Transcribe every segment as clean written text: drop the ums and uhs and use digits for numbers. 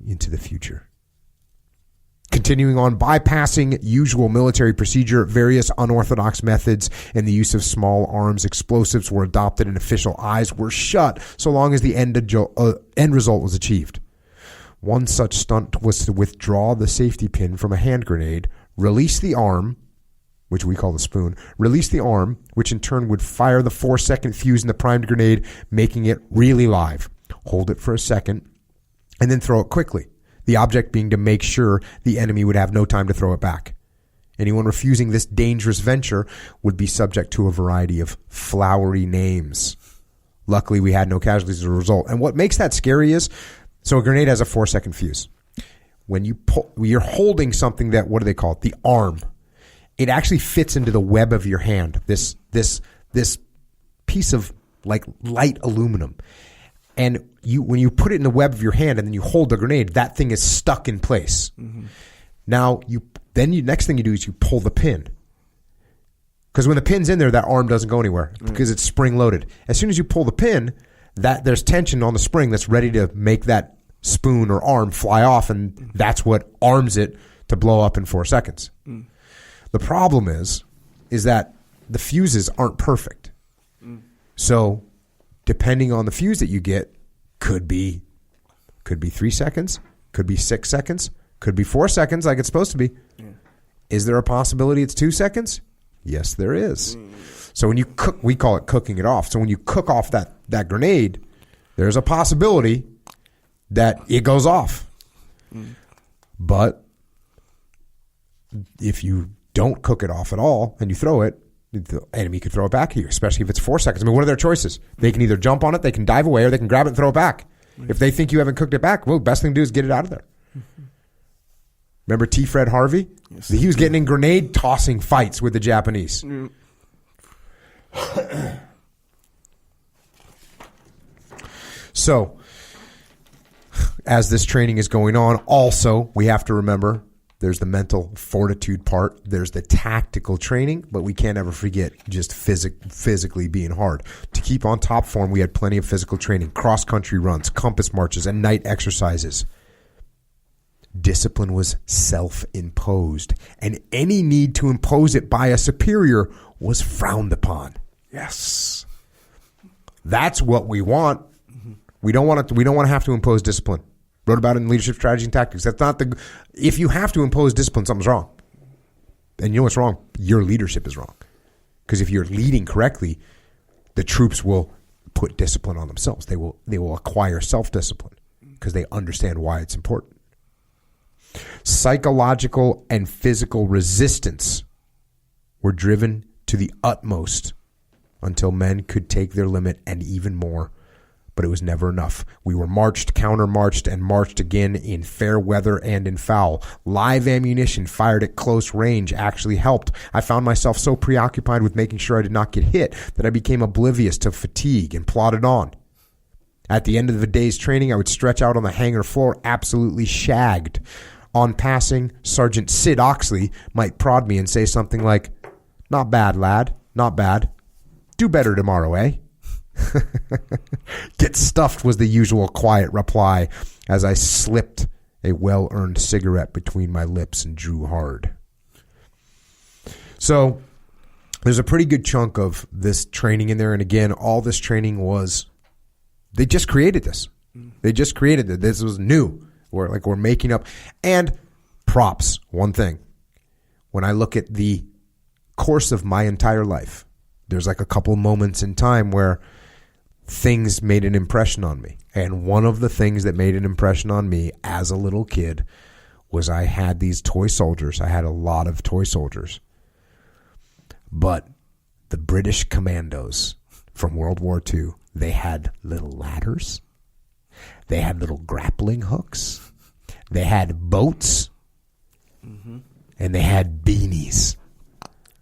into the future. Continuing on, bypassing usual military procedure, various unorthodox methods and the use of small arms explosives were adopted and official eyes were shut so long as the end result was achieved. One such stunt was to withdraw the safety pin from a hand grenade, release the arm, which we call the spoon, release the arm, which in turn would fire the 4-second fuse in the primed grenade, making it really live. Hold it for a second, and then throw it quickly. The object being to make sure the enemy would have no time to throw it back. Anyone refusing this dangerous venture would be subject to a variety of flowery names. Luckily, we had no casualties as a result. And what makes that scary is, so a grenade has a 4-second fuse. When you're holding something that, what do they call it? The arm. It actually fits into the web of your hand. This piece of like light aluminum. And when you put it in the web of your hand and then you hold the grenade, that thing is stuck in place. Mm-hmm. Now, next thing you do is you pull the pin. Because when the pin's in there, that arm doesn't go anywhere because it's spring loaded. As soon as you pull the pin, there's tension on the spring that's ready to make that spoon or arm fly off, and that's what arms it to blow up in 4 seconds. Mm. The problem is that the fuses aren't perfect. Mm. So depending on the fuse that you get, could be 3 seconds, could be 6 seconds, could be 4 seconds like it's supposed to be. Yeah. Is there a possibility it's 2 seconds? Yes, there is. So when you cook, we call it cooking it off. So when you cook off that grenade, there's a possibility that it goes off. Mm. But if you don't cook it off at all and you throw it, the enemy could throw it back at you, especially if it's 4 seconds. I mean, what are their choices? They can either jump on it, they can dive away, or they can grab it and throw it back. Mm-hmm. If they think you haven't cooked it back, well, the best thing to do is get it out of there. Mm-hmm. Remember T. Fred Harvey? Yes. He was getting in grenade tossing fights with the Japanese. Mm. So, as this training is going on, also, we have to remember there's the mental fortitude part. There's the tactical training, but we can't ever forget just physically being hard. To keep on top form, we had plenty of physical training, cross-country runs, compass marches, and night exercises. Discipline was self-imposed, and any need to impose it by a superior was frowned upon. Yes. That's what we want. Mm-hmm. We don't want to have to impose discipline. Wrote about it in Leadership Strategy and Tactics. That's not if you have to impose discipline, something's wrong. And you know what's wrong? Your leadership is wrong. Because if you're leading correctly, the troops will put discipline on themselves. They will acquire self-discipline because they understand why it's important. Psychological and physical resistance were driven to the utmost until men could take their limit and even more. But it was never enough. We were marched, counter-marched, and marched again in fair weather and in foul. Live ammunition fired at close range actually helped. I found myself so preoccupied with making sure I did not get hit that I became oblivious to fatigue and plodded on. At the end of the day's training, I would stretch out on the hangar floor absolutely shagged. On passing, Sergeant Sid Oxley might prod me and say something like, "Not bad, lad, not bad. Do better tomorrow, eh?" Get stuffed was the usual quiet reply as I slipped a well-earned cigarette between my lips and drew hard. So there's a pretty good chunk of this training in there. And again, all this training was, they just created this. They just created it. This was new. We're making up. And props, one thing. When I look at the course of my entire life, there's like a couple moments in time where things made an impression on me. And one of the things that made an impression on me as a little kid was I had these toy soldiers. I had a lot of toy soldiers. But the British commandos from World War II, they had little ladders. They had little grappling hooks. They had boats. Mm-hmm. And they had beanies.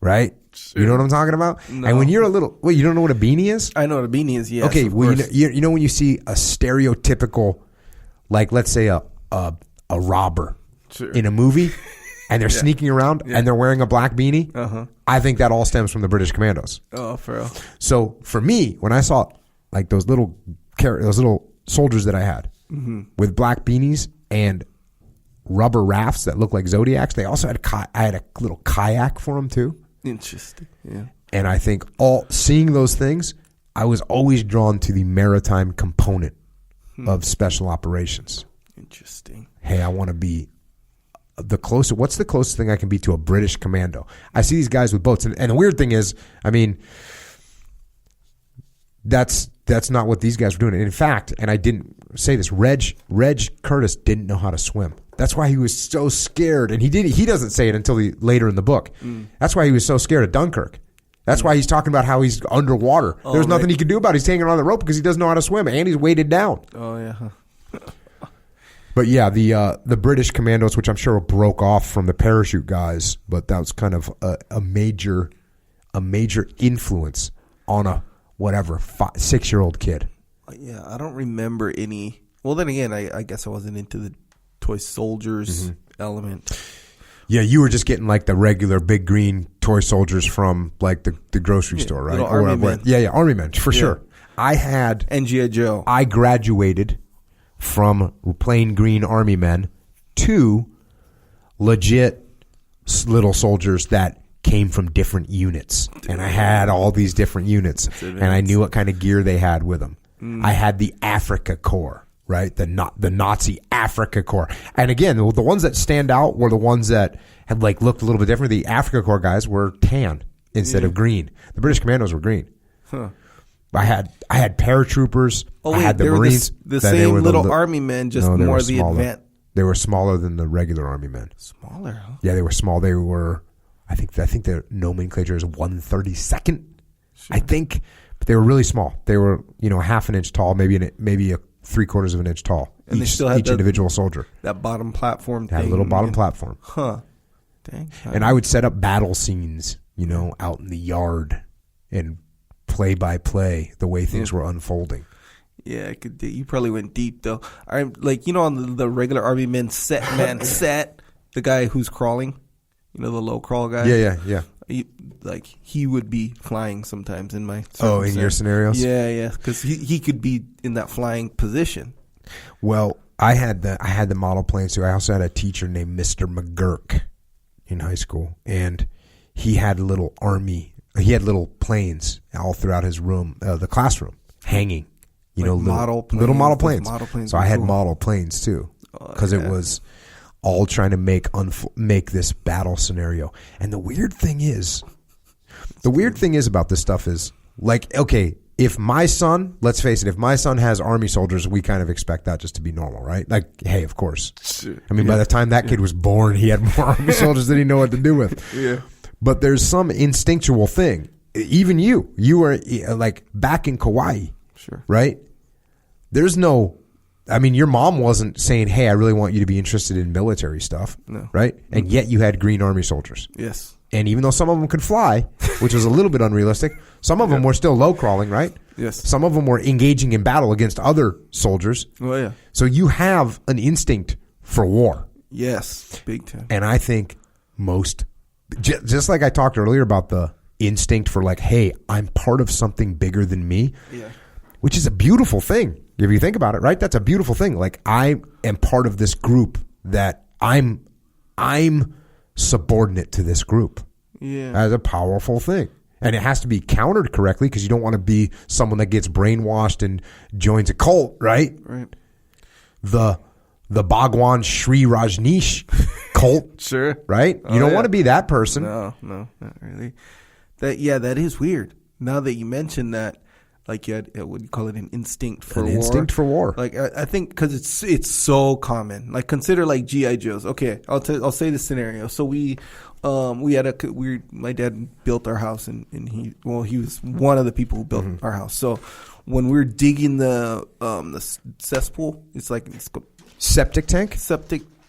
Right? Sure. You know what I'm talking about? No. And when you're a little... Wait, you don't know what a beanie is? I know what a beanie is, yes. Okay, well, you know when you see a stereotypical, like let's say a robber in a movie, and they're sneaking around and they're wearing a black beanie? Uh-huh. I think that all stems from the British commandos. Oh, for real. So for me, when I saw like those little soldiers that I had with black beanies and rubber rafts that look like Zodiacs. They also had I had a little kayak for them too. Interesting. Yeah. And I think seeing those things, I was always drawn to the maritime component of special operations. Interesting. Hey, I want to be what's the closest thing I can be to a British commando? I see these guys with boats. And the weird thing is, I mean, that's not what these guys were doing. And in fact, and I didn't say this, Reg Curtis didn't know how to swim. That's why he was so scared. And he doesn't say it until later in the book. That's why he was so scared of Dunkirk. That's why he's talking about how he's underwater. There's nothing he can do about it. He's hanging on the rope because he doesn't know how to swim, and he's weighted down. Oh, yeah. But yeah, the British commandos, which I'm sure broke off from the parachute guys, but that was kind of a major influence on a 6-year-old kid. Yeah, I don't remember any. Well, then again, I guess I wasn't into the toy soldiers element. Yeah, you were just getting like the regular big green toy soldiers from like the grocery store, right? Army men. Yeah, Army men, for sure. I had... And G.I. Joe. I graduated from plain green Army men to legit little soldiers that came from different units. And I had all these different units. And I knew what kind of gear they had with them. I had the Africa Corps. Right, the Nazi Africa Corps, and again, the ones that stand out were the ones that had like looked a little bit different. The Africa Corps guys were tan instead of green. The British Commandos were green. Huh. I had paratroopers. Oh, I had the Marines. The same little army men, just more the advanced. They were smaller than the regular army men. Smaller, huh? Yeah, they were small. They were. I think their nomenclature is 132nd. Sure. I think, but they were really small. They were half an inch tall, maybe a 3/4 of an inch tall. And they still had each individual soldier. That bottom platform thing. Had a little bottom platform. Huh. Dang. And I would set up battle scenes, out in the yard and play by play the way things were unfolding. Yeah, you probably went deep though. I'm like, on the regular army men set, the guy who's crawling, the low crawl guy. Yeah. He would be flying sometimes in my. In your scenarios. Yeah, because he could be in that flying position. Well, I had the model planes too. I also had a teacher named Mr. McGurk in high school, and he had little planes all throughout his room, the classroom, hanging. Little model planes. So I had model planes too, because it was all trying to make this battle scenario. And the weird thing is about this stuff is like, okay, if my son, let's face it, if my son has army soldiers, we kind of expect that just to be normal, right? Like, hey, of course. I mean, by the time that kid was born, he had more army soldiers than he knew what to do with. Yeah. But there's some instinctual thing. Even you were like back in Kauai, sure, right? There's no, I mean, your mom wasn't saying, hey, I really want you to be interested in military stuff, no, right? And yet you had green army soldiers. Yes. And even though some of them could fly, which was a little bit unrealistic, some of them were still low crawling, right? Yes. Some of them were engaging in battle against other soldiers. Oh, yeah. So you have an instinct for war. Yes, big time. And I think just like I talked earlier about the instinct for like, hey, I'm part of something bigger than me, which is a beautiful thing. If you think about it, right? That's a beautiful thing. Like, I am part of this group that I'm subordinate to this group. Yeah. That's a powerful thing. And it has to be countered correctly because you don't want to be someone that gets brainwashed and joins a cult, right? Right. The Bhagwan Sri Rajneesh cult. Sure. Right? You don't want to be that person. No, not really. That is weird. Now that you mention that, like you had, what do you call it, an instinct for war? An instinct for war. Like I think because it's so common. Like consider like G.I. Joes. Okay, I'll say the scenario. So my dad built our house and he was one of the people who built our house. So when we're digging the cesspool, it's septic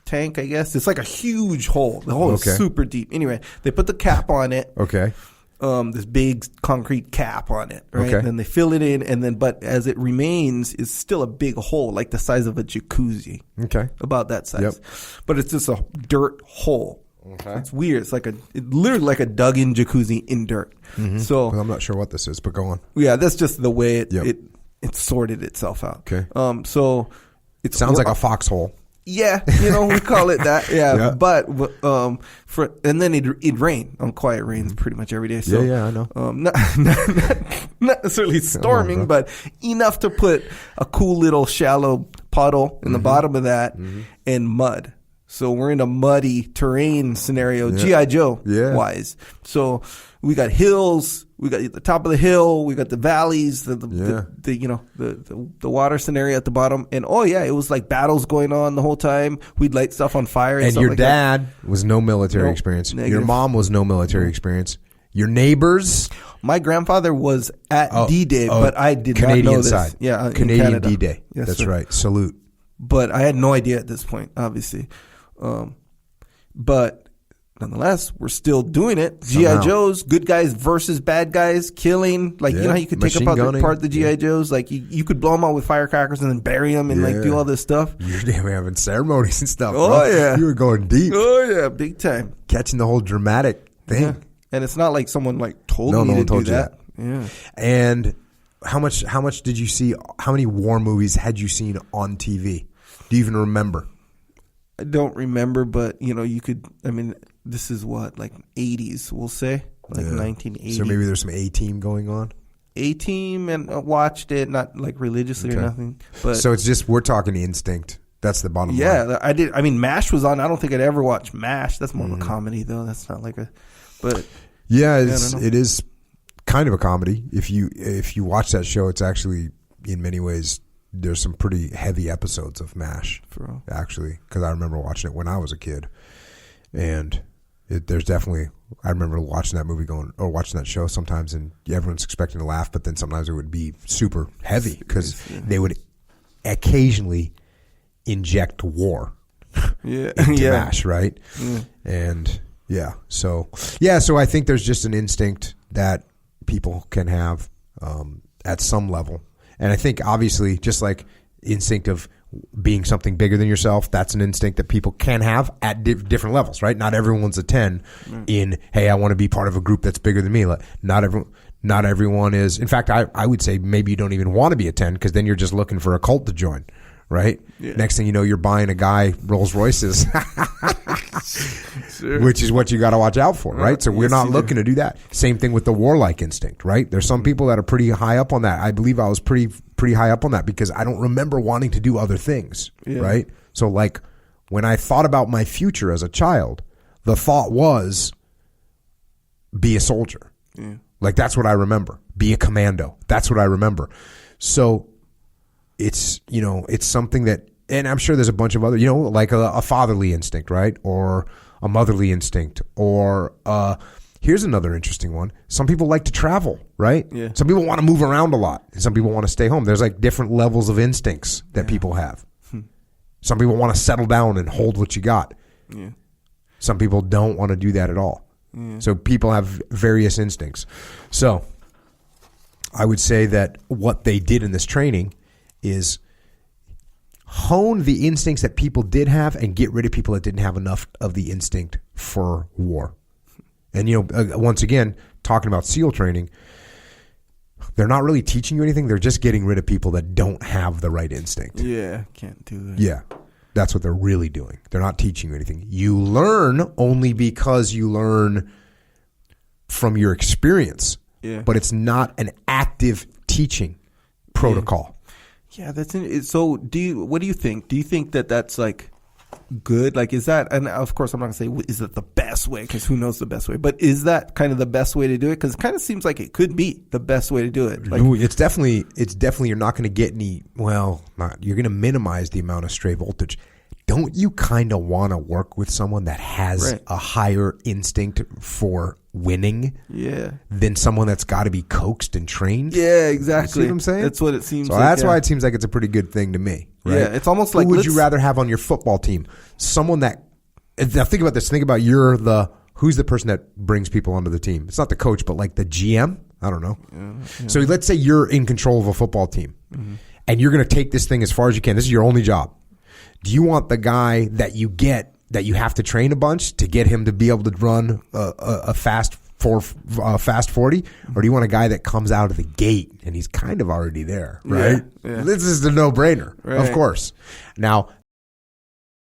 tank, I guess. It's like a huge hole. The hole is super deep. Anyway, they put the cap on it. Okay. This big concrete cap on it, right? Okay. And then they fill it in, but as it remains, it's still a big hole, like the size of a jacuzzi. Okay. About that size. Yep. But it's just a dirt hole. Okay. It's weird. It's literally like a dug-in jacuzzi in dirt. Mm-hmm. So well, I'm not sure what this is, but go on. Yeah, that's just the way it sorted itself out. Okay. So it sounds like a foxhole. Yeah, we call it that. Yeah, yeah. But and then it'd rain. Quiet rains pretty much every day. So, yeah, I know. Not necessarily storming, but enough to put a cool little shallow puddle in the bottom of that and mud. So we're in a muddy terrain scenario, G.I. Joe wise. So we got hills. We got the top of the hill. We got the valleys, the water scenario at the bottom. And it was like battles going on the whole time. We'd light stuff on fire. And your like dad was no military experience. Negative. Your mom was no military experience. Your neighbors. My grandfather was at D-Day, but I did Canadian not know this. Side. Yeah, Canadian Canada. D-Day. Yes, that's sir. right. Salute. But I had no idea at this point, obviously. But nonetheless, we're still doing it. G.I. Joes, good guys versus bad guys, killing. Like, you know how you could take apart the G.I. Joes? Like, you could blow them out with firecrackers and then bury them and, do all this stuff. You're having ceremonies and stuff, bro. Oh, yeah. You were going deep. Oh, yeah, big time. Catching the whole dramatic thing. Yeah. And it's not like someone, told me to do that. Yeah. And how much did you see, how many war movies had you seen on TV? Do you even remember? I don't remember, but, you could, this is what, 80s, we'll say, 1980. So maybe there's some A-Team going on? A-Team, and watched it, not religiously or nothing. But so it's just, we're talking instinct. That's the bottom line. Yeah, I did. MASH was on. I don't think I'd ever watch MASH. That's more of a comedy, though. That's not but. Yeah, it is kind of a comedy. If you watch that show, it's actually, in many ways, there's some pretty heavy episodes of MASH, actually, because I remember watching it when I was a kid, and there's definitely, I remember watching that movie watching that show sometimes, and everyone's expecting to laugh, but then sometimes it would be super heavy because they would occasionally inject war into MASH, right? And so I think there's just an instinct that people can have at some level. And I think, obviously, just like instinct of being something bigger than yourself, that's an instinct that people can have at different levels, right? Not everyone's a 10 in, hey, I want to be part of a group that's bigger than me. Not everyone is. In fact, I would say maybe you don't even want to be a 10 because then you're just looking for a cult to join, right? Yeah. Next thing you know, you're buying a guy Rolls Royces, which is what you got to watch out for, right? So we're not looking to do that. Same thing with the warlike instinct, right? There's some people that are pretty high up on that. I believe I was pretty high up on that because I don't remember wanting to do other things, right? So when I thought about my future as a child, the thought was be a soldier. Yeah. That's what I remember. Be a commando. That's what I remember. So it's something that, and I'm sure there's a bunch of other, like a fatherly instinct, right? Or a motherly instinct. Or here's another interesting one. Some people like to travel, right? Yeah. Some people want to move around a lot. And some people want to stay home. There's different levels of instincts that people have. Some people want to settle down and hold what you got. Yeah. Some people don't want to do that at all. Yeah. So people have various instincts. So I would say that what they did in this training is hone the instincts that people did have and get rid of people that didn't have enough of the instinct for war. And, once again, talking about SEAL training, they're not really teaching you anything. They're just getting rid of people that don't have the right instinct. Yeah, can't do that. Yeah, that's what they're really doing. They're not teaching you anything. You learn only because you learn from your experience. Yeah. But it's not an active teaching protocol. Yeah, that's it. So what do you think? Do you think that that's good? Is that, and of course I'm not going to say, is that the best way? Because who knows the best way? But is that kind of the best way to do it? Because it kind of seems like it could be the best way to do it. It's definitely, you're not going to get any, you're going to minimize the amount of stray voltage. Don't you kind of want to work with someone that has a higher instinct for winning than someone that's got to be coaxed and trained? Yeah, exactly. You see what I'm saying? That's what it seems like. So that's why it seems like it's a pretty good thing to me. Right? Yeah, it's almost Who would you rather have on your football team? Someone that, now think about this. Think about who's the person that brings people onto the team? It's not the coach, but the GM? I don't know. Yeah. So let's say you're in control of a football team and you're going to take this thing as far as you can. This is your only job. Do you want the guy that you have to train a bunch to get him to be able to run a fast 40, or do you want a guy that comes out of the gate and he's kind of already there, right? Yeah. This is the no-brainer, of course. Now,